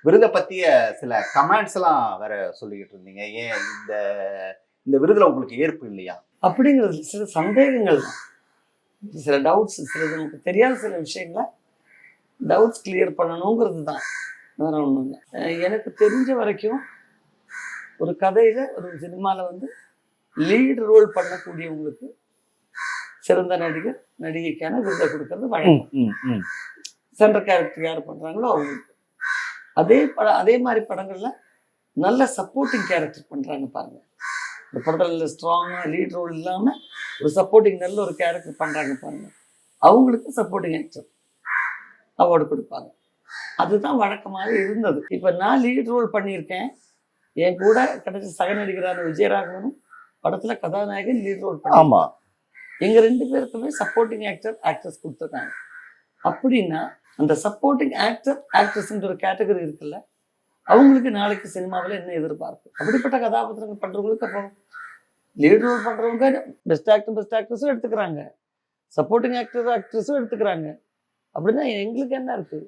விருதை பத்திய சில கமெண்ட்ஸ் எல்லாம் வேற சொல்லிக்கிட்டு இருந்தீங்க. ஏன் இந்த இந்த விருதுல உங்களுக்கு ஏற்பு இல்லையா? அப்படிங்கிறது சில சந்தேகங்கள் தான், சில டவுட்ஸ், சில நமக்கு தெரியாத சில விஷயங்களை டவுட்ஸ் கிளியர் பண்ணணுங்கிறது தான், வேற ஒன்றும் இல்லை. எனக்கு தெரிஞ்ச வரைக்கும் ஒரு கதையில ஒரு சினிமாவில் வந்து லீட் ரோல் பண்ணக்கூடியவங்களுக்கு சிறந்த நடிகர் நடிகைக்கான விருதை கொடுக்கறது வழக்கம். சென்ட்ரல் கேரக்டர் யார் பண்றாங்களோ அவங்களுக்கு. அதே மாதிரி படங்கள்ல நல்ல சப்போர்ட்டிங் கேரக்டர் பண்றாங்க பாருங்க. இந்த படத்துல ஸ்ட்ராங்கா லீட் ரோல் இல்லாம ஒரு சப்போர்ட்டிங் நல்ல ஒரு கேரக்டர் பண்றாங்க பாருங்க, அவங்களுக்கு சப்போர்ட்டிங் ஆக்டர் அவார்டு கொடுப்பாங்க. அதுதான் வழக்கமாக இருந்தது. இப்ப நான் லீட் ரோல் பண்ணியிருக்கேன், என் கூட கிடைச்ச சக நடிகரான விஜயராகவனும் படத்துல கதாநாயகன் லீட் ரோல் பண்ணி, எங்க 2 பேருக்குமே சப்போர்ட்டிங் ஆக்டர்ஸ் கொடுத்துருக்காங்க. அப்படின்னா அந்த சப்போர்ட்டிங் ஆக்ட்ரஸ்ன்ற ஒரு கேட்டகரி இருக்குல்ல, அவங்களுக்கு நாளைக்கு சினிமாவில் என்ன எதிர்பார்ப்பு? அப்படிப்பட்ட கதாபாத்திரங்கள் பண்றவங்களுக்கு அப்போ லீட் ரோல் பண்றவங்க பெஸ்ட் ஆக்டர்ஸும் எடுத்துக்கிறாங்க, சப்போர்ட்டிங் ஆக்ட்ரஸும் எடுத்துக்கிறாங்க. அப்படின்னா எங்களுக்கு என்ன இருக்கு?